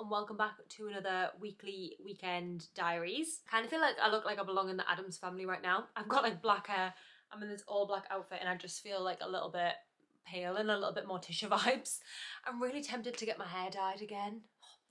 and welcome back to another weekly weekend diaries. I kind of feel like I look like I belong in the Addams family right now. I've got like black hair, I'm in this all black outfit and I just feel like a little bit pale and a little bit Morticia vibes. I'm really tempted to get my hair dyed again.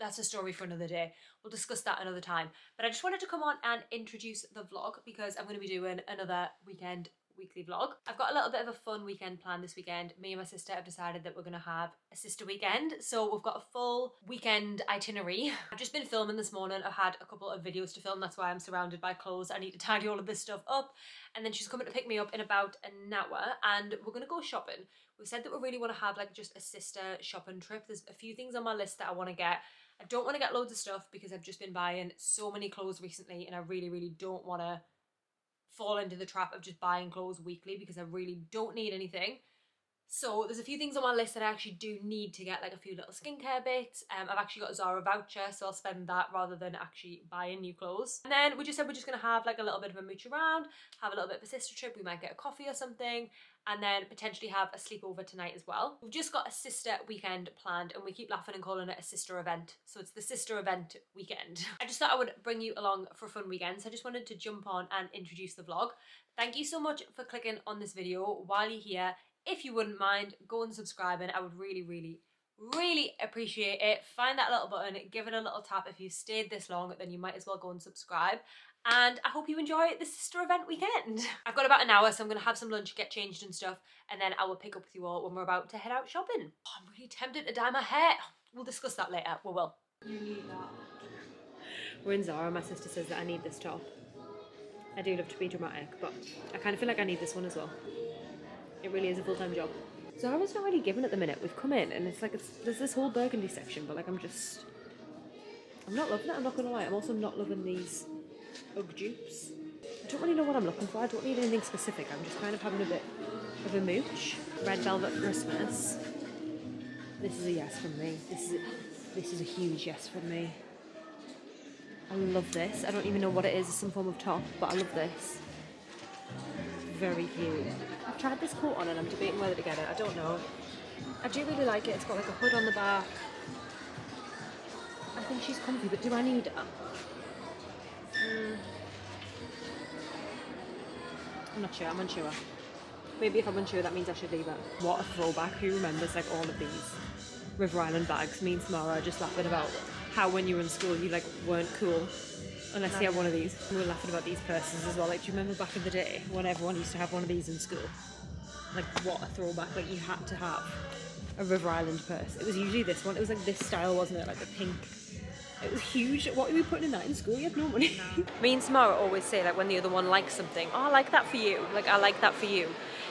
That's a story for another day. We'll discuss that another time. But I just wanted to come on and introduce the vlog because I'm going to be doing another weekly vlog. I've got a little bit of a fun weekend planned this weekend. Me and my sister have decided that we're going to have a sister weekend. So we've got a full weekend itinerary. I've just been filming this morning. I've had a couple of videos to film. That's why I'm surrounded by clothes. I need to tidy all of this stuff up. And then she's coming to pick me up in about an hour and we're going to go shopping. We said that we really want to have like just a sister shopping trip. There's a few things on my list that I want to get. I don't want to get loads of stuff because I've just been buying so many clothes recently and I really don't want to fall into the trap of just buying clothes weekly because I really don't need anything. So there's a few things on my list that I actually do need to get, like a few little skincare bits. I've actually got a Zara voucher, so I'll spend that rather than actually buying new clothes. And then we just said we're just going to have like a little bit of a mooch around, have a little bit of a sister trip. We might get a coffee or something, and then potentially have a sleepover tonight as well. We've just got a sister weekend planned and we keep laughing and calling it a sister event. So it's the sister event weekend. I just thought I would bring you along for a fun weekend. So I just wanted to jump on and introduce the vlog. Thank you so much for clicking on this video while you're here. If you wouldn't mind, go and subscribing. I would really appreciate it. Find that little button, give it a little tap. If you stayed this long, then you might as well go and subscribe. And I hope you enjoy the sister event weekend. I've got about an hour, so I'm going to have some lunch, get changed and stuff, and then I will pick up with you all when we're about to head out shopping. Oh, I'm really tempted to dye my hair. We'll discuss that later. We will. You need that. We're in Zara. My sister says that I need this top. I do love to be dramatic, but I kind of feel like I need this one as well. It really is a full-time job. Zara's not really given at the minute. We've come in and it's like there's this whole burgundy section, but like I'm not loving it, I'm not gonna lie. I'm also not loving these Ugg dupes. I don't really know what I'm looking for. I don't need anything specific. I'm just kind of having a bit of a mooch. Red Velvet Christmas. This is a yes from me. This is a huge yes from me. I love this. I don't even know what it is. It's some form of top, but I love this. Very cute. I've tried this coat on and I'm debating whether to get it. I don't know. I do really like it. It's got like a hood on the back. I think she's comfy, but do I need her? I'm not sure. I'm unsure. Maybe if I'm unsure, that means I should leave it. What a throwback. Who remembers like all of these River Island bags? Me and Samara are just laughing about how when you were in school you like weren't cool unless you had one of these. We were laughing about these purses as well. Like, do you remember back in the day when everyone used to have one of these in school? Like, what a throwback. Like, you had to have a River Island purse. It was usually this one. It was like this style, wasn't it? Like the pink. It was huge. What were you putting in that in school? You had no money. No. Me and Samara always say, like, when the other one likes something, oh, I like that for you. Like, I like that for you.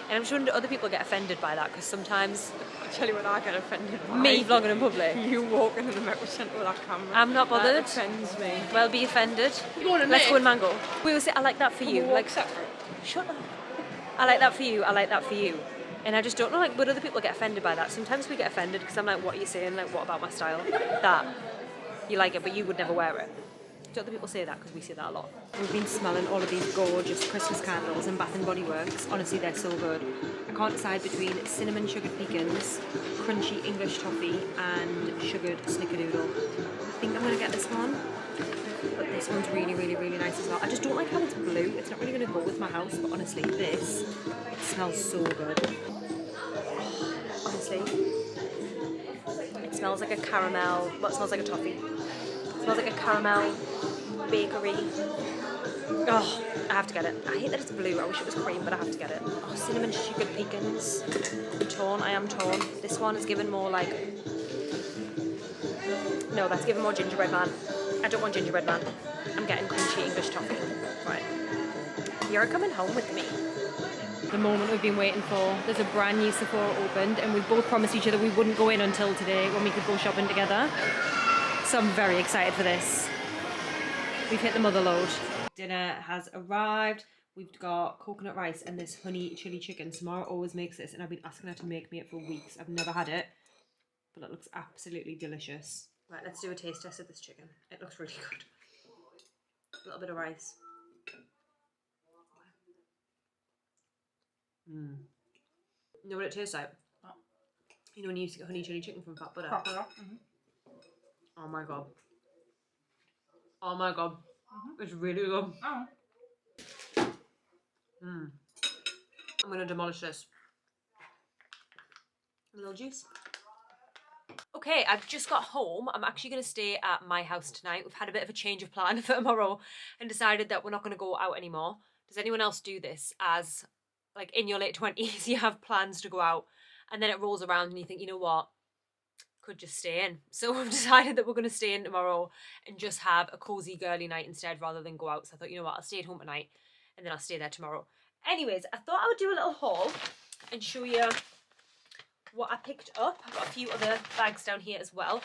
And I'm sure other people get offended by that because sometimes... I'll tell you what I get offended by. Me vlogging in public. You walking in the medical centre with that camera. I'm not bothered. That offends me. Well, be offended. Let's go and mango. We always say, I like that for you. Like, separate. Shut up. I like that for you. I like that for you. And I just don't know, like, would other people get offended by that? Sometimes we get offended because I'm like, what are you saying? Like, what about my style? That. You like it, but you would never wear it. Do other people say that? Because we say that a lot. We've been smelling all of these gorgeous Christmas candles and Bath & Body Works. Honestly, they're so good. I can't decide between cinnamon sugared pecans, crunchy English toffee, and sugared snickerdoodle. I think I'm going to get this one. But this one's really nice as well. I just don't like how it's blue. It's not really going to go with my house, but honestly, this, it smells so good. Honestly. It smells like a caramel, well, it smells like a toffee. It smells like a caramel bakery. Oh, I have to get it. I hate that it's blue. I wish it was cream, but I have to get it. Oh, cinnamon sugared pecans. I'm torn. I am torn. This one is given more like... No, that's given more gingerbread man. I don't want gingerbread man. I'm getting crunchy English toffee. Right. You're coming home with me. The moment we've been waiting for. There's a brand new Sephora opened and we both promised each other we wouldn't go in until today when we could go shopping together. So I'm very excited for this. We've hit the mother load. Dinner has arrived. We've got coconut rice and this honey chili chicken. Samara always makes this and I've been asking her to make me it for weeks. I've never had it, but it looks absolutely delicious. Right, let's do a taste test of this chicken. It looks really good. A little bit of rice. You know what it tastes like? You know when you used to get honey chili chicken from Fat Butter? Popular. Oh my god. Oh my god. It's really good. Oh. I'm gonna demolish this. A little juice. Okay, I've just got home. I'm actually going to stay at my house tonight. We've had a bit of a change of plan for tomorrow and decided that we're not going to go out anymore. Does anyone else do this as, like, in your late 20s, you have plans to go out and then it rolls around and you think, you know what, could just stay in. So we've decided that we're going to stay in tomorrow and just have a cozy girly night instead rather than go out. So I thought, you know what, I'll stay at home tonight and then I'll stay there tomorrow. Anyways, I thought I would do a little haul and show you what I picked up. I've got a few other bags down here as well.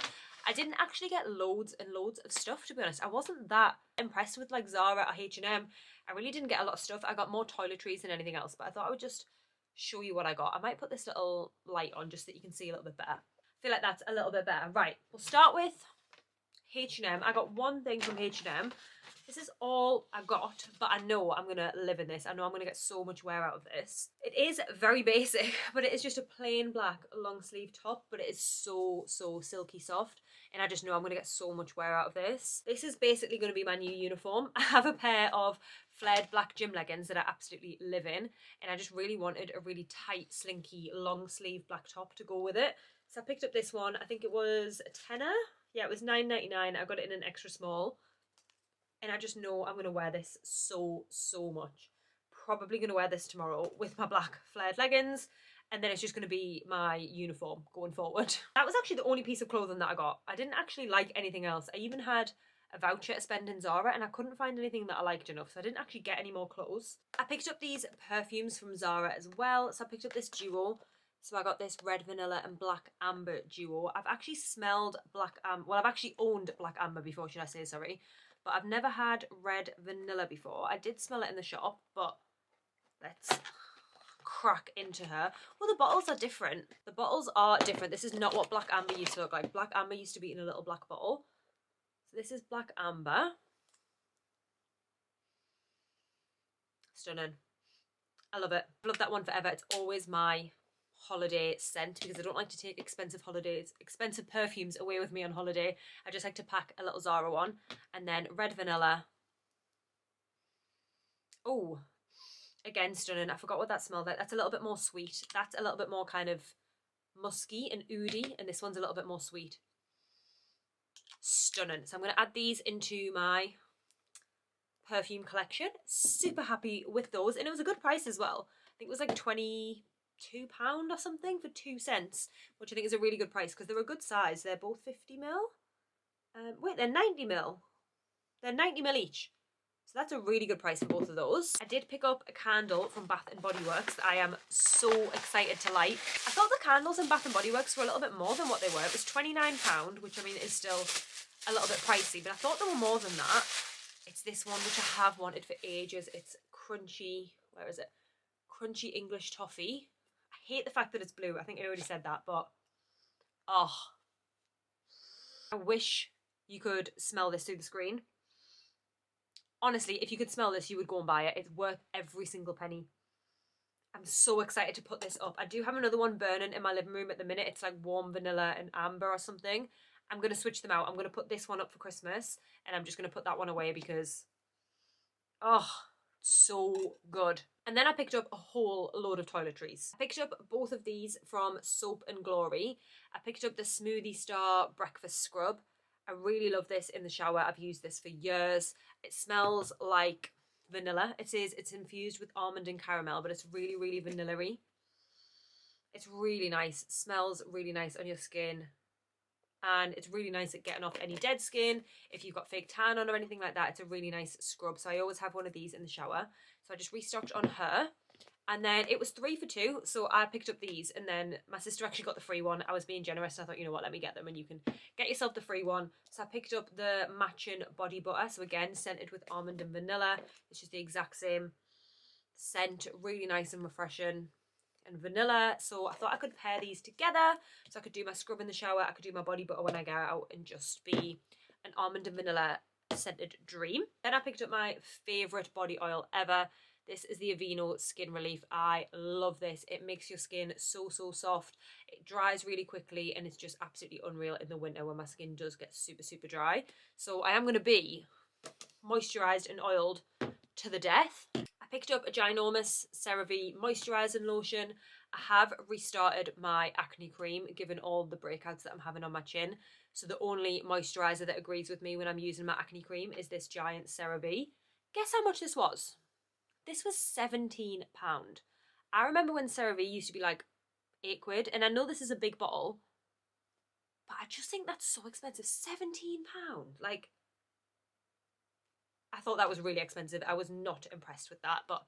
I didn't actually get loads and loads of stuff, to be honest. I wasn't that impressed with like Zara or H&M. I really didn't get a lot of stuff. I got more toiletries than anything else, but I thought I would just show you what I got. I might put this little light on just so that you can see a little bit better. I feel like that's a little bit better. Right, we'll start with H&M. I got one thing from H&M. This is all I got, but I know I'm going to live in this. I know I'm going to get so much wear out of this. It is very basic, but it is just a plain black long sleeve top, but it is so silky soft. And I just know I'm going to get so much wear out of this. This is basically going to be my new uniform. I have a pair of flared black gym leggings that I absolutely live in. And I just really wanted a really tight, slinky, long sleeve black top to go with it. So I picked up this one. I think it was a tenner. Yeah, it was $9.99. I got it in an extra small. And I just know I'm going to wear this so much. Probably going to wear this tomorrow with my black flared leggings. And then it's just going to be my uniform going forward. That was actually the only piece of clothing that I got. I didn't actually like anything else. I even had a voucher to spend in Zara and I couldn't find anything that I liked enough. So I didn't actually get any more clothes. I picked up these perfumes from Zara as well. So I picked up this duo. So I got this red vanilla and black amber duo. I've actually smelled black amber. Well, I've actually owned black amber before, should I say, sorry. But I've never had red vanilla before. I did smell it in the shop, but let's crack into her. Well, the bottles are different. The bottles are different. This is not what black amber used to look like. Black amber used to be in a little black bottle. So this is black amber. Stunning. I love it. I've loved that one forever. It's always my holiday scent because I don't like to take expensive perfumes away with me on holiday. I just like to pack a little Zara one. And then red vanilla. Oh, again, stunning. I forgot what that smelled like. That's a little bit more sweet. That's a little bit more kind of musky and oody, and this one's a little bit more sweet. Stunning. So I'm going to add these into my perfume collection. Super happy with those, and it was a good price as well. I think it was like £22 or something for 2 cents, which I think is a really good price because they're a good size. They're both 50ml. Wait, they're 90ml. They're 90ml each. So that's a really good price for both of those. I did pick up a candle from Bath & Body Works that I am so excited to light. I thought the candles in Bath & Body Works were a little bit more than what they were. It was £29, which I mean is still a little bit pricey, but I thought they were more than that. It's this one, which I have wanted for ages. It's crunchy, where is it? Crunchy English toffee. I hate the fact that it's blue. I think I already said that, but oh. I wish you could smell this through the screen. Honestly, if you could smell this, you would go and buy it. It's worth every single penny. I'm so excited to put this up. I do have another one burning in my living room at the minute. It's like warm vanilla and amber or something. I'm going to switch them out. I'm going to put this one up for Christmas and I'm just going to put that one away because, oh, so good. And then I picked up a whole load of toiletries. I picked up both of these from Soap and Glory. I picked up the Smoothie Star Breakfast Scrub. I really love this in the shower. I've used this for years. It smells like vanilla. It says it's infused with almond and caramel, but it's really vanilla-y. It's really nice. It smells really nice on your skin. And it's really nice at getting off any dead skin. If you've got fake tan on or anything like that, it's a really nice scrub. So I always have one of these in the shower. So I just restocked on her. And then it was 3 for 2, so I picked up these, and then my sister actually got the free one. I was being generous, and I thought, you know what, let me get them, and you can get yourself the free one. So I picked up the matching body butter, so again, scented with almond and vanilla. It's just the exact same scent, really nice and refreshing, and vanilla. So I thought I could pair these together, so I could do my scrub in the shower, I could do my body butter when I go out, and just be an almond and vanilla scented dream. Then I picked up my favourite body oil ever. This is the Aveeno Skin Relief. I love this. It makes your skin so soft. It dries really quickly and it's just absolutely unreal in the winter when my skin does get super dry. So I am going to be moisturised and oiled to the death. I picked up a ginormous CeraVe moisturising lotion. I have restarted my acne cream given all the breakouts that I'm having on my chin. So the only moisturiser that agrees with me when I'm using my acne cream is this giant CeraVe. Guess how much this was? This was £17. I remember when CeraVe used to be like £8, and I know this is a big bottle, but I just think that's so expensive. £17. Like, I thought that was really expensive. I was not impressed with that, but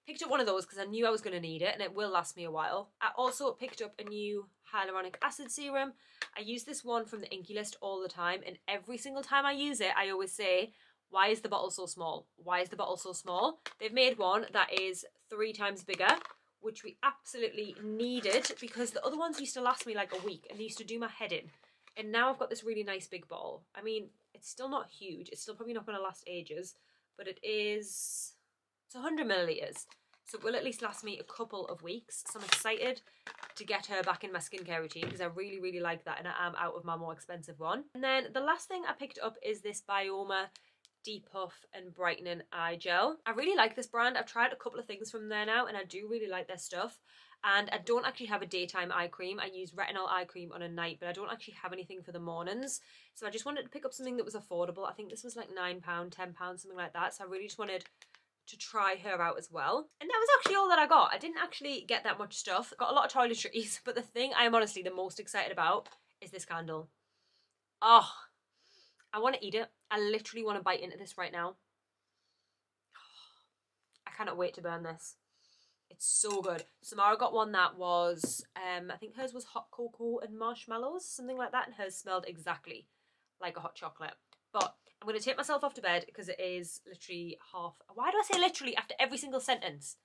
picked up one of those because I knew I was going to need it and it will last me a while. I also picked up a new hyaluronic acid serum. I use this one from the Inky List all the time, and every single time I use it, I always say, why is the bottle so small? Why is the bottle so small? They've made one that is 3 times bigger, which we absolutely needed because the other ones used to last me like a week and they used to do my head in. And now I've got this really nice big bottle. I mean, it's still not huge. It's still probably not going to last ages, but it's 100 millilitres. So it will at least last me a couple of weeks. So I'm excited to get her back in my skincare routine because I really like that, and I am out of my more expensive one. And then the last thing I picked up is this Bioma Depuff and Brightening Eye Gel. I really like this brand. I've tried a couple of things from there now and I do really like their stuff. And I don't actually have a daytime eye cream. I use retinol eye cream on a night, but I don't actually have anything for the mornings. So I just wanted to pick up something that was affordable. I think this was like £9, £10, something like that. So I really just wanted to try her out as well. And that was actually all that I got. I didn't actually get that much stuff. I got a lot of toiletries, but the thing I am honestly the most excited about is this candle. Oh, I want to eat it. I literally want to bite into this right now. I cannot wait to burn this. It's so good. Samara got one that was, I think hers was hot cocoa and marshmallows, something like that, and hers smelled exactly like a hot chocolate. But I'm going to take myself off to bed because it is literally why do I say literally after every single sentence?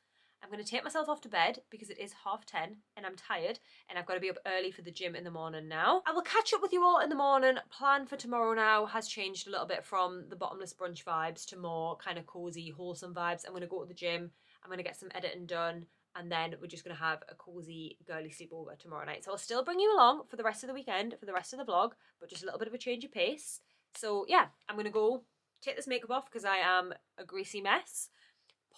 I'm going to take myself off to bed because it is 10:30 and I'm tired and I've got to be up early for the gym in the morning now. I will catch up with you all in the morning. Plan for tomorrow now has changed a little bit from the bottomless brunch vibes to more kind of cozy, wholesome vibes. I'm going to go to the gym. I'm going to get some editing done, and then we're just going to have a cozy girly sleepover tomorrow night. So I'll still bring you along for the rest of the weekend, for the rest of the vlog, but just a little bit of a change of pace. So yeah, I'm going to go take this makeup off because I am a greasy mess,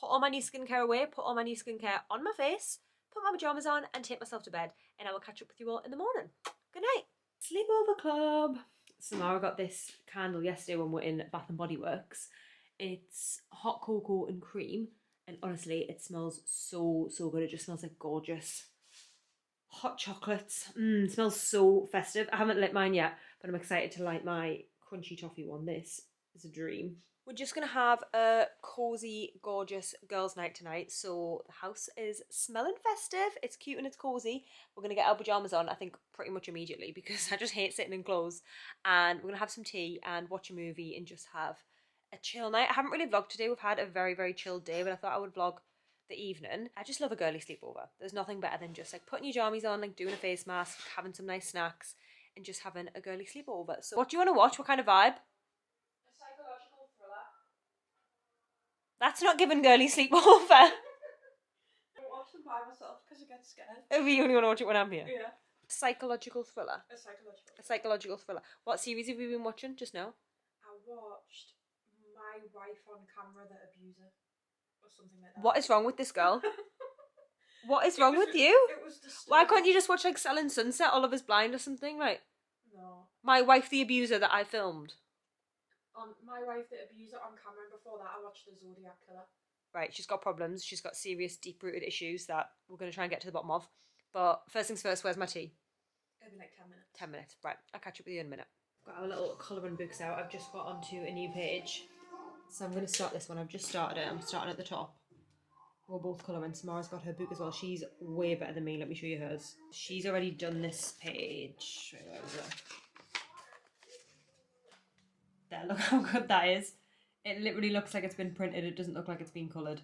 put all my new skincare away, put all my new skincare on my face, put my pyjamas on and take myself to bed, and I will catch up with you all in the morning. Good night. Sleepover club. Samara got this candle yesterday when we were in Bath and Body Works. It's hot cocoa and cream. And honestly, it smells so good. It just smells like gorgeous hot chocolates. It smells so festive. I haven't lit mine yet, but I'm excited to light my crunchy toffee one. This is a dream. We're just going to have a cozy, gorgeous girls' night tonight. So the house is smelling festive. It's cute and it's cozy. We're going to get our pyjamas on, I think, pretty much immediately because I just hate sitting in clothes. And we're going to have some tea and watch a movie and just have a chill night. I haven't really vlogged today. We've had a very chilled day, but I thought I would vlog the evening. I just love a girly sleepover. There's nothing better than just like putting your jammies on, like doing a face mask, having some nice snacks, and just having a girly sleepover. So what do you want to watch? What kind of vibe? A psychological thriller. That's not giving girly sleepover. I don't watch them by myself because I get scared. Oh, you only want to watch it when I'm here? Yeah. Psychological thriller. A psychological thriller. What series have you been watching just now? I watched My Wife on Camera, the Abuser, or something like that. What is wrong with this girl? What is wrong with you? It was disturbing. Why can't you just watch like Selling Sunset, Oliver's Blind or something? Like, no. My Wife the Abuser that I filmed. On My Wife the Abuser on Camera, and before that I watched The Zodiac Killer. Right, she's got problems. She's got serious, deep-rooted issues that we're going to try and get to the bottom of. But first things first, where's my tea? It'll be like 10 minutes. 10 minutes. Right, I'll catch up with you in a minute. Got our little colouring books out. I've just got onto a new page. So I'm going to start this one. I've just started it. I'm starting at the top. We're both colouring. Samara's got her book as well. She's way better than me. Let me show you hers. She's already done this page. Where was it? There, look how good that is. It literally looks like it's been printed. It doesn't look like it's been coloured.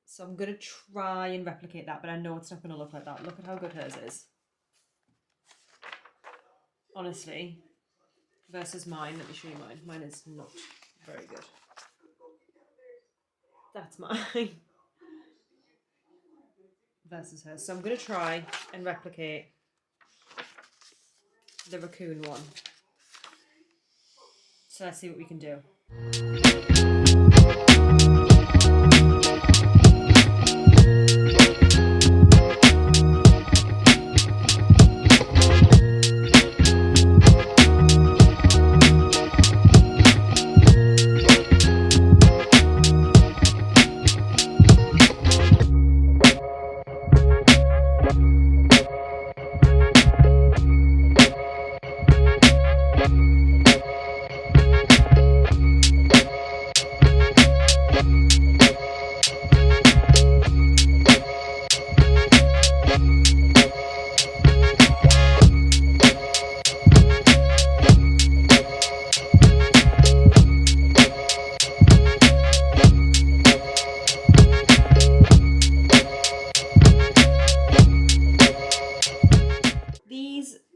So I'm going to try and replicate that, but I know it's not going to look like that. Look at how good hers is. Honestly. Versus mine. Let me show you mine. Mine is not very good. That's mine. versus hers. So I'm going to try and replicate the raccoon one. So let's see what we can do.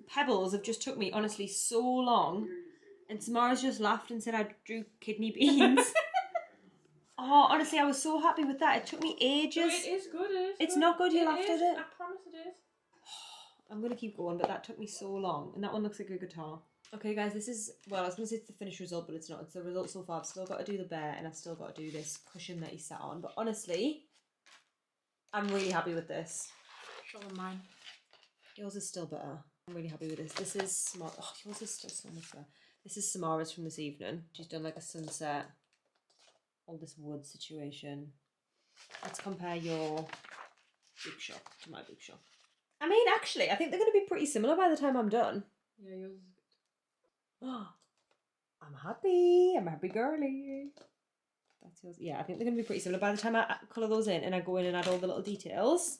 Pebbles have just took me honestly so long, and Samara's just laughed and said I drew kidney beans. Oh, honestly, I was so happy with that. It took me ages. No, it is good. It's good. Not good. You laughed at it. I promise it is. I'm gonna keep going, but that took me so long, and that one looks like a guitar. Okay, guys, this is, well, I was gonna say it's the finished result, but it's not. It's the result so far. I've still got to do the bear, and I've still got to do this cushion that he sat on. But honestly, I'm really happy with this. Show them mine. Yours is still better. I'm really happy with this. This is Samara. Oh, yours is still so much better. This is Samara's from this evening. She's done like a sunset, all this wood situation. Let's compare your bookshop to my bookshop. I mean, actually, I think they're going to be pretty similar by the time I'm done. Yeah, yours is good. Oh, I'm happy. I'm a happy girly. That's yours. Yeah, I think they're going to be pretty similar by the time I colour those in and I go in and add all the little details.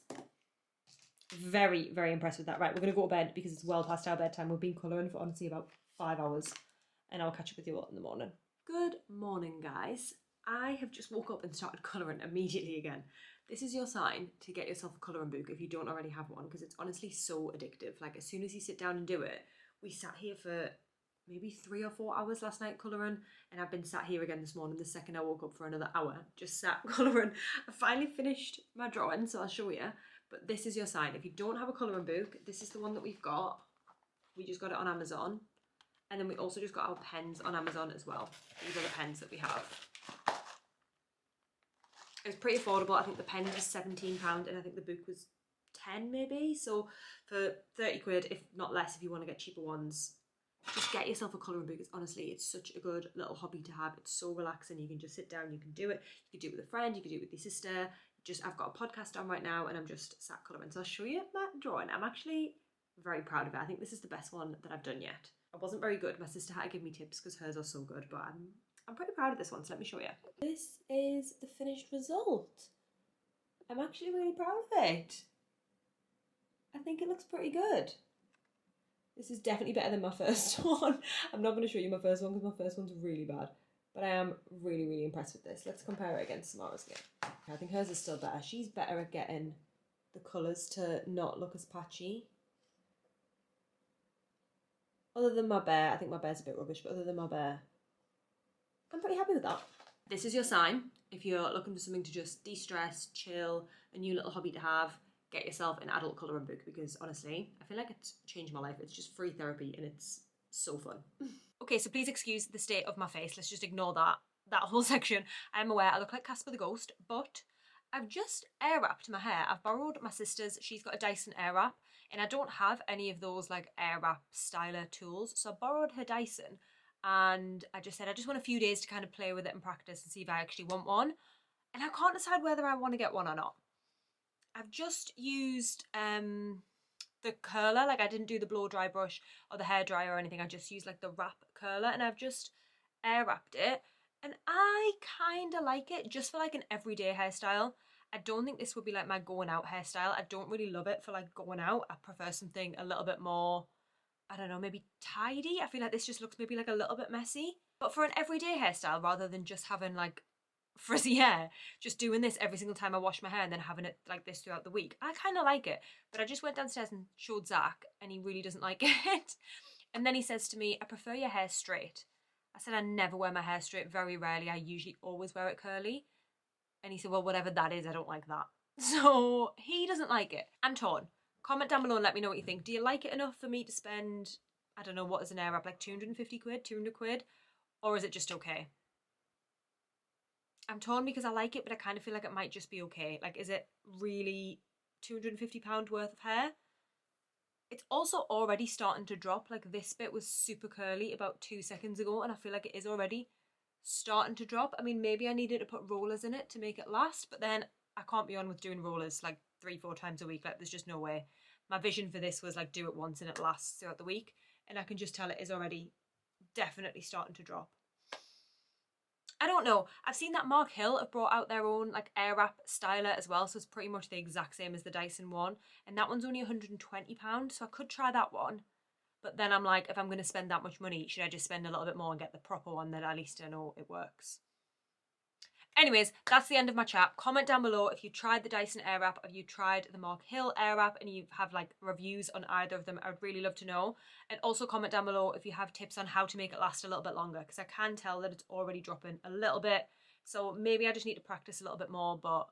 Very, very impressed with that. Right, we're going to go to bed because it's well past our bedtime. We've been colouring for honestly about 5 hours, and I'll catch up with you all in the morning. Good morning, guys. I have just woke up and started colouring immediately again. This is your sign to get yourself a colouring book if you don't already have one, because it's honestly so addictive. Like, as soon as you sit down and do it, we sat here for maybe 3 or 4 hours last night colouring, and I've been sat here again this morning. The second I woke up for another hour, just sat colouring. I finally finished my drawing, so I'll show you. But this is your sign. If you don't have a colouring book, this is the one that we've got. We just got it on Amazon. And then we also just got our pens on Amazon as well. These are the pens that we have. It was pretty affordable. I think the pen was £17 and I think the book was 10 maybe. So for 30 quid, if not less, if you want to get cheaper ones, just get yourself a colouring book. It's honestly, it's such a good little hobby to have. It's so relaxing. You can just sit down, you can do it. You can do it with a friend, you can do it with your sister. I've got a podcast on right now and I'm just sat colouring. So I'll show you my drawing. I'm actually very proud of it. I think this is the best one that I've done yet. I wasn't very good. My sister had to give me tips because hers are so good, but I'm pretty proud of this one, so let me show you. This is the finished result. I'm actually really proud of it. I think it looks pretty good. This is definitely better than my first one. I'm not going to show you my first one because my first one's really bad. But I am really, really impressed with this. Let's compare it against Samara's again. I think hers is still better. She's better at getting the colours to not look as patchy. Other than my bear, I think my bear's a bit rubbish, but other than my bear, I'm pretty happy with that. This is your sign. If you're looking for something to just de-stress, chill, a new little hobby to have, get yourself an adult colouring book because honestly, I feel like it's changed my life. It's just free therapy and it's so fun. Okay, so please excuse the state of my face. Let's just ignore that whole section. I'm aware I look like Casper the Ghost, but I've just air wrapped my hair. I've borrowed my sister's. She's got a Dyson Airwrap, and I don't have any of those like air wrap styler tools. So I borrowed her Dyson, and I just said I just want a few days to kind of play with it and practice and see if I actually want one. And I can't decide whether I want to get one or not. I've just used the curler. Like, I didn't do the blow dry brush or the hair dryer or anything. I just used like the wrap curler, and I've just air wrapped it. And I kind of like it just for like an everyday hairstyle. I don't think this would be like my going out hairstyle. I don't really love it for like going out. I prefer something a little bit more, I don't know, maybe tidy. I feel like this just looks maybe like a little bit messy. But for an everyday hairstyle, rather than just having like frizzy hair, just doing this every single time I wash my hair and then having it like this throughout the week, I kind of like it. But I just went downstairs and showed Zach and he really doesn't like it. And then he says to me, I prefer your hair straight. I said I never wear my hair straight, very rarely. I usually always wear it curly. And he said, well, whatever that is, I don't like that. So he doesn't like it. I'm torn. Comment down below and let me know what you think. Do you like it enough for me to spend, I don't know, what is an Airwrap, like 250 quid, 200 quid? Or is it just okay? I'm torn because I like it, but I kind of feel like it might just be okay. Like, is it really £250 worth of hair? It's also already starting to drop. Like, this bit was super curly about 2 seconds ago, and I feel like it is already starting to drop. I mean, maybe I needed to put rollers in it to make it last, but then I can't be on with doing rollers like 3-4 times a week. Like, there's just no way. My vision for this was like do it once and it lasts throughout the week, and I can just tell it is already definitely starting to drop. I don't know. I've seen that Mark Hill have brought out their own like Airwrap styler as well, so it's pretty much the exact same as the Dyson one, and that one's only £120, so I could try that one. But then I'm like, if I'm going to spend that much money, should I just spend a little bit more and get the proper one that at least I know it works? Anyways, that's the end of my chat. Comment down below if you tried the Dyson Airwrap, if you tried the Mark Hill Airwrap, and you have like reviews on either of them. I would really love to know. And also comment down below if you have tips on how to make it last a little bit longer, because I can tell that it's already dropping a little bit. So maybe I just need to practice a little bit more, but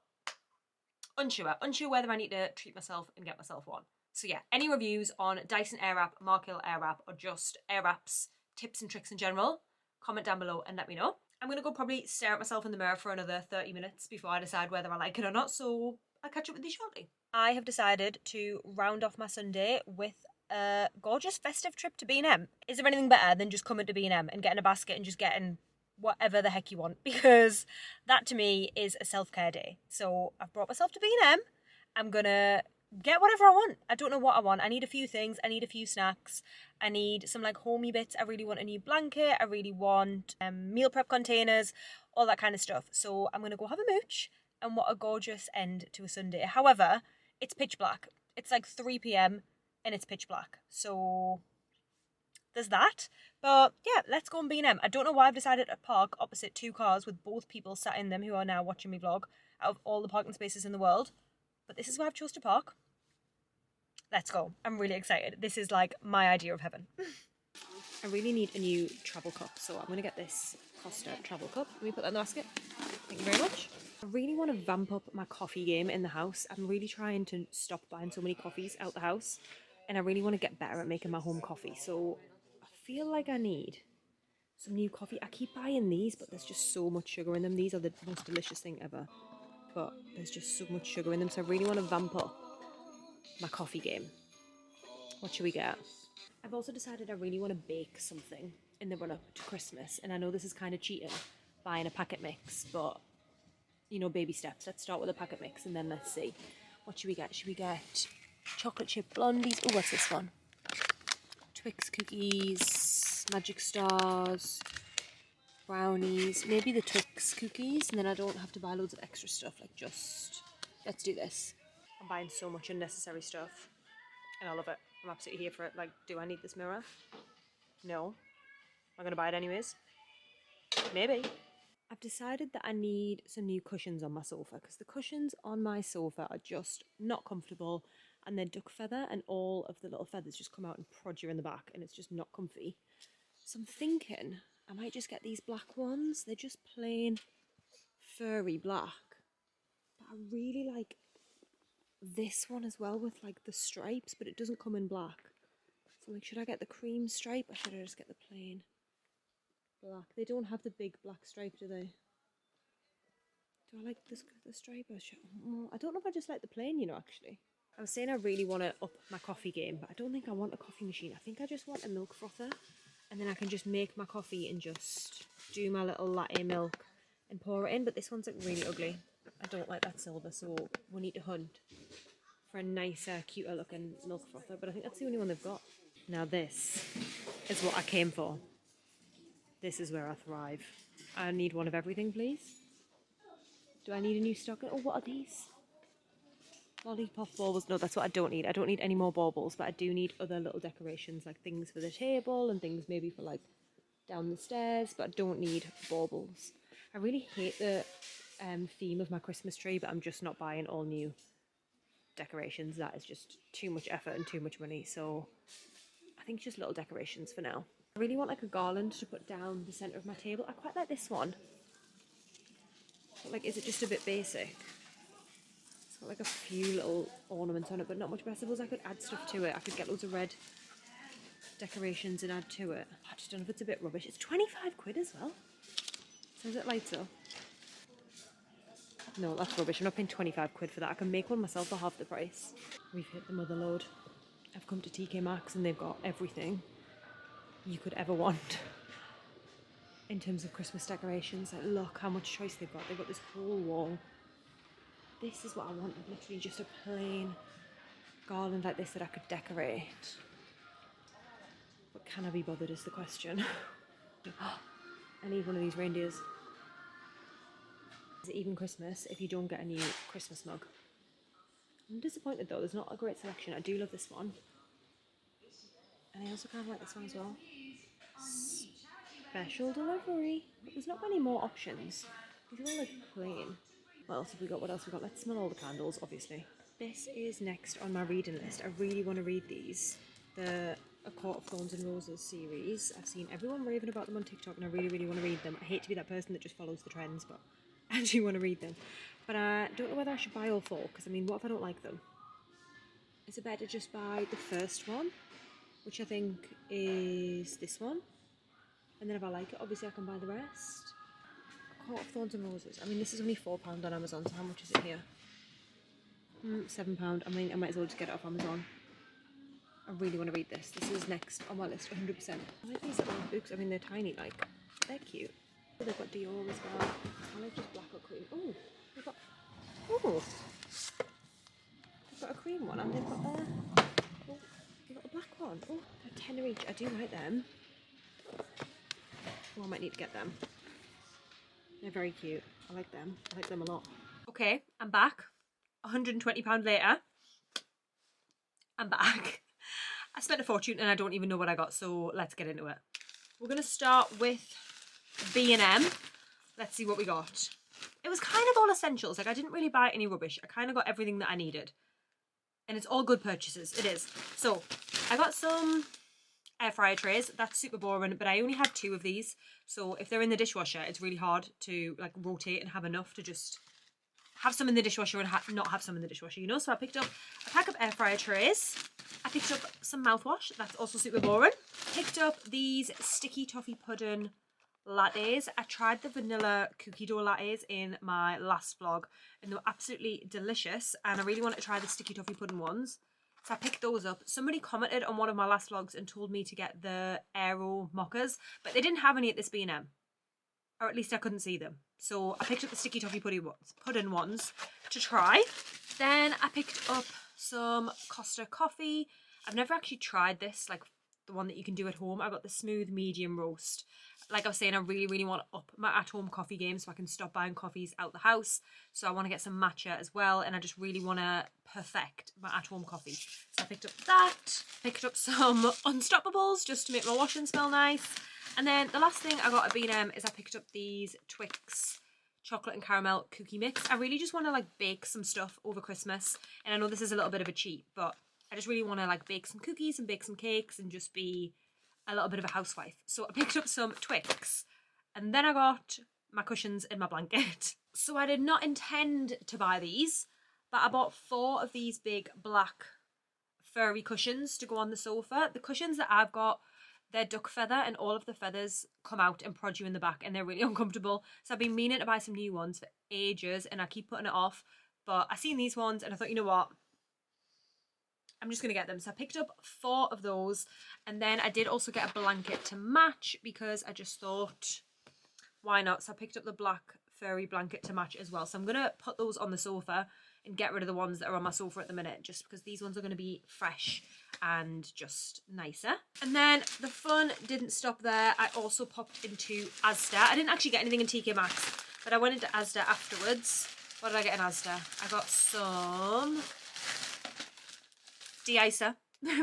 unsure whether I need to treat myself and get myself one. So yeah, any reviews on Dyson Airwrap, Mark Hill Airwrap, or just Airwraps, tips and tricks in general, comment down below and let me know. I'm going to go probably stare at myself in the mirror for another 30 minutes before I decide whether I like it or not, so I'll catch up with you shortly. I have decided to round off my Sunday with a gorgeous festive trip to B&M. Is there anything better than just coming to B&M and getting a basket and just getting whatever the heck you want? Because that to me is a self-care day. So I've brought myself to B&M. I'm going to get whatever I want. I don't know what I want. I need a few things. I need a few snacks. I need some like homey bits. I really want a new blanket. I really want meal prep containers, all that kind of stuff. So I'm going to go have a mooch, and what a gorgeous end to a Sunday. However, it's pitch black. It's like 3 p.m. and it's pitch black. So there's that. But yeah, let's go on B&M. I don't know why I've decided to park opposite 2 cars with both people sat in them who are now watching me vlog out of all the parking spaces in the world. But this is where I've chose to park. Let's go. I'm really excited. This is like my idea of heaven. I really need a new travel cup, so I'm going to get this Costa travel cup. Let me put that in the basket. Thank you very much. I really want to vamp up my coffee game in the house. I'm really trying to stop buying so many coffees out the house, and I really want to get better at making my home coffee. So I feel like I need some new coffee. I keep buying these, but there's just so much sugar in them. These are the most delicious thing ever, but there's just so much sugar in them, so I really want to vamp up my coffee game. What should we get? I've also decided I really want to bake something in the run-up to Christmas, and I know this is kind of cheating, buying a packet mix, but you know, baby steps. Let's start with a packet mix and then let's see. What should we get? Should we get chocolate chip blondies? Oh, what's this one? Twix cookies, Magic Stars, brownies, maybe the Twix cookies, and then I don't have to buy loads of extra stuff, like just, let's do this. I'm buying so much unnecessary stuff, and I love it. I'm absolutely here for it. Like, do I need this mirror? No. I'm gonna buy it anyways. Maybe. I've decided that I need some new cushions on my sofa, because the cushions on my sofa are just not comfortable, and they're duck feather, and all of the little feathers just come out and prod you in the back, and it's just not comfy. So I'm thinking I might just get these black ones. They're just plain furry black, but I really like this one as well with like the stripes, but it doesn't come in black. So I'm like, should I get the cream stripe or should I just get the plain black? They don't have the big black stripe, do they? Do I like this, the stripe? Or I don't know if I just like the plain, you know, actually. I was saying I really want to up my coffee game, but I don't think I want a coffee machine. I think I just want a milk frother, and then I can just make my coffee and just do my little latte milk and pour it in. But this one's like really ugly. I don't like that silver, so we need to hunt for a nicer, cuter looking milk frother, but I think that's the only one they've got. Now this is what I came for. This is where I thrive. I need one of everything, please. Do I need a new stocking? Oh, what are these? Lollipop baubles. No, that's what I don't need. I don't need any more baubles, but I do need other little decorations, like things for the table and things maybe for like down the stairs, but I don't need baubles. I really hate the theme of my Christmas tree, but I'm just not buying all new decorations. That is just too much effort and too much money, so I think just little decorations for now. I really want like a garland to put down the centre of my table. I quite like this one, but like, is it just a bit basic? So Got like a few little ornaments on it, but not much. But I suppose I could add stuff to it. I could get loads of red decorations and add to it. I just don't know if it's a bit rubbish. It's 25 quid as well. So is it lighter? No, that's rubbish. I'm not paying 25 quid for that. I can make one myself for half the price. We've hit the mother load. I've come to TK Maxx and they've got everything you could ever want in terms of Christmas decorations. Like, look how much choice they've got. They've got this whole wall. This is what I wanted, literally just a plain garland like this that I could decorate. But can I be bothered is the question. I need one of these reindeers. Is it even Christmas if you don't get a new Christmas mug? I'm disappointed though, there's not a great selection. I do love this one. And I also kind of like this one as well. Special delivery. But there's not many more options. These are all like plain. What else have we got? What else have we got? Let's smell all the candles, obviously. This is next on my reading list. I really want to read these. The A Court of Thorns and Roses series. I've seen everyone raving about them on TikTok and I really, really want to read them. I hate to be that person that just follows the trends, but I actually want to read them. But I don't know whether I should buy all four, because I mean, what if I don't like them? Is it better to just buy the first one, which I think is this one? And then if I like it, obviously I can buy the rest. A Court of Thorns and Roses. I mean, this is only £4 on Amazon, so how much is it here? £7. I mean, I might as well just get it off Amazon. I really want to read this. This is next on my list, 100%. I like these little books. I mean, they're tiny, like, they're cute. They've got Dior as well. I like just black or cream. Oh, they've got, oh, they've got a cream one and they've got a black one. Oh, they're tenner each. I do like them. Oh, I might need to get them. They're very cute. I like them. I like them a lot. Okay, I'm back. £120 later. I'm back. I spent a fortune and I don't even know what I got, so let's get into it. We're going to start with B&M. Let's see what we got. It was kind of all essentials. Like, I didn't really buy any rubbish. I kind of got everything that I needed. And it's all good purchases. It is. So, I got some air fryer trays. That's super boring, but I only had 2 of these. So, if they're in the dishwasher, it's really hard to, like, rotate and have enough to just have some in the dishwasher and not have some in the dishwasher, you know? So, I picked up a pack of air fryer trays. I picked up some mouthwash. That's also super boring. Picked up these sticky toffee pudding lattes. I tried the vanilla cookie dough lattes in my last vlog and they were absolutely delicious, and I really want to try the sticky toffee pudding ones, so I picked those up. Somebody commented on one of my last vlogs and told me to get the Aero mochas, but they didn't have any at this B&M, or at least I couldn't see them, so I picked up the sticky toffee pudding ones to try. Then I picked up some Costa coffee. I've never actually tried this, like the one that you can do at home. I got the smooth medium roast. Like I was saying, I really, really want to up my at-home coffee game so I can stop buying coffees out the house. So I want to get some matcha as well, and I just really want to perfect my at-home coffee. So I picked up that, picked up some Unstoppables just to make my washing smell nice. And then the last thing I got at B&M is I picked up these Twix chocolate and caramel cookie mix. I really just want to like bake some stuff over Christmas. And I know this is a little bit of a cheat, but I just really want to like bake some cookies and bake some cakes and just be a little bit of a housewife. So I picked up some Twix and then I got my cushions and my blanket. So I did not intend to buy these, but I bought 4 of these big black furry cushions to go on the sofa. The cushions that I've got, they're duck feather and all of the feathers come out and prod you in the back and they're really uncomfortable. So I've been meaning to buy some new ones for ages and I keep putting it off, but I seen these ones and I thought, you know what? I'm just going to get them. So I picked up 4 of those, and then I did also get a blanket to match because I just thought, why not? So I picked up the black furry blanket to match as well. So I'm going to put those on the sofa and get rid of the ones that are on my sofa at the minute, just because these ones are going to be fresh and just nicer. And then the fun didn't stop there. I also popped into Asda. I didn't actually get anything in TK Maxx, but I went into Asda afterwards. What did I get in Asda? I got some de-icer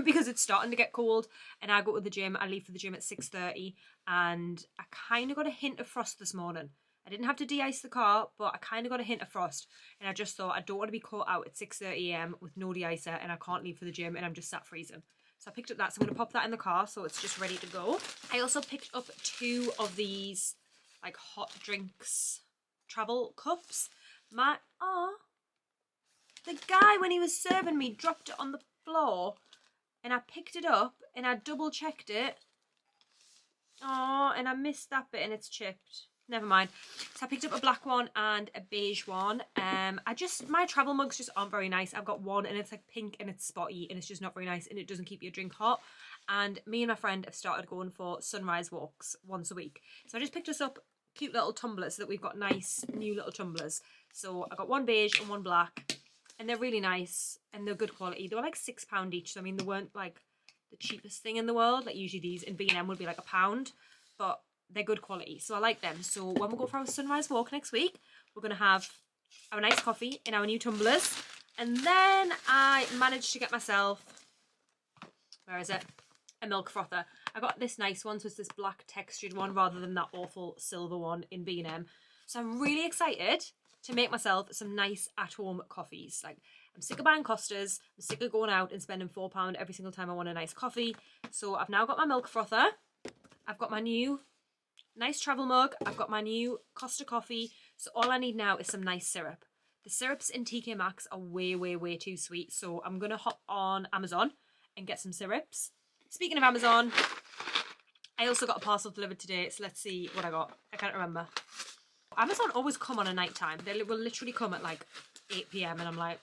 because it's starting to get cold and I go to the gym. I leave for the gym at 6:30 and I kind of got a hint of frost this morning. I didn't have to de-ice the car, but I kind of got a hint of frost and I just thought I don't want to be caught out at 6:30 AM with no de-icer and I can't leave for the gym and I'm just sat freezing. So I picked up that, so I'm going to pop that in the car so it's just ready to go. I also picked up 2 of these like hot drinks travel cups. The guy, when he was serving me, dropped it on the floor and I picked it up and I double checked it. Oh, and I missed that bit and it's chipped. Never mind. So I picked up a black one and a beige one. My travel mugs just aren't very nice. I've got one and it's like pink and it's spotty and it's just not very nice and it doesn't keep your drink hot. And me and my friend have started going for sunrise walks once a week. So I just picked us up cute little tumblers so that we've got nice new little tumblers. So I got one beige and one black and they're really nice and they're good quality. They were like £6 each. So I mean, they weren't like the cheapest thing in the world. Like usually these in B&M would be like £1, but they're good quality, so I like them. So when we go for our sunrise walk next week, we're going to have our nice coffee in our new tumblers. And then I managed to get myself, where is it? A milk frother. I got this nice one, so it's this black textured one rather than that awful silver one in B&M. So I'm really excited to make myself some nice at-home coffees. Like, I'm sick of buying Costas. I'm sick of going out and spending £4 every single time I want a nice coffee. So I've now got my milk frother. I've got my new nice travel mug. I've got my new Costa coffee. So all I need now is some nice syrup. The syrups in TK Maxx are way, way, way too sweet. So I'm going to hop on Amazon and get some syrups. Speaking of Amazon, I also got a parcel delivered today. So let's see what I got. I can't remember. Amazon always come on a night time. They will literally come at like 8 PM and I'm like,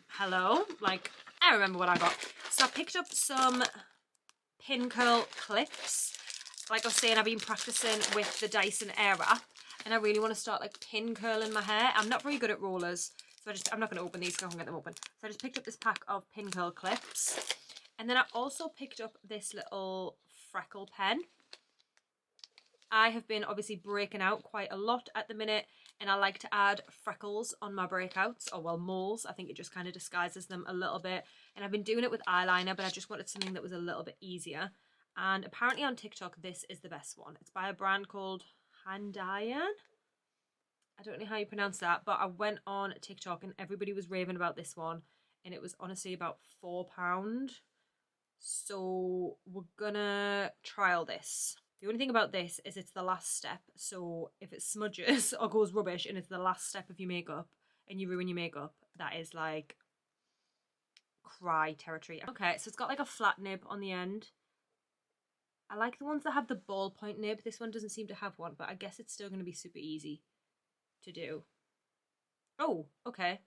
hello? Like, I remember what I got. So I picked up some pin curl clips. Like I was saying, I've been practicing with the Dyson Airwrap and I really want to start like pin curling my hair. I'm not very good at rollers, so I'm not going to open these because I can get them open. So I just picked up this pack of pin curl clips. And then I also picked up this little freckle pen. I have been obviously breaking out quite a lot at the minute and I like to add freckles on my breakouts, or well, moles. I think it just kind of disguises them a little bit. And I've been doing it with eyeliner, but I just wanted something that was a little bit easier. And apparently on TikTok, this is the best one. It's by a brand called Handayan. I don't know how you pronounce that, but I went on TikTok and everybody was raving about this one. And it was honestly about £4. So we're gonna trial this. The only thing about this is it's the last step. So if it smudges or goes rubbish and it's the last step of your makeup and you ruin your makeup, that is like cry territory. Okay, so it's got like a flat nib on the end. I like the ones that have the ballpoint nib. This one doesn't seem to have one, but I guess it's still going to be super easy to do. Oh, okay.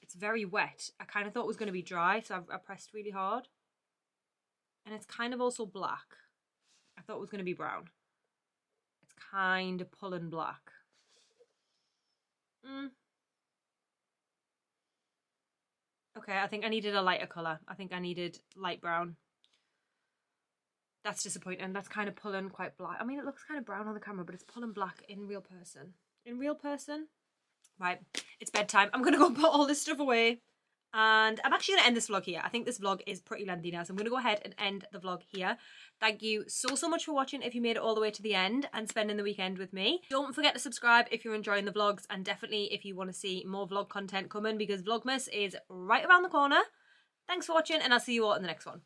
It's very wet. I kind of thought it was going to be dry, so I pressed really hard. And it's kind of also black. I thought it was going to be brown. It's kind of pulling black. Okay, I think I needed a lighter colour. I think I needed light brown. That's disappointing. That's kind of pulling quite black. I mean, it looks kind of brown on the camera, but it's pulling black in real person. In real person? Right, it's bedtime. I'm going to go put all this stuff away. And I'm actually going to end this vlog here. I think this vlog is pretty lengthy now, so I'm going to go ahead and end the vlog here. Thank you so much for watching if you made it all the way to the end and spending the weekend with me. Don't forget to subscribe if you're enjoying the vlogs, and definitely if you want to see more vlog content coming, because Vlogmas is right around the corner. Thanks for watching and I'll see you all in the next one.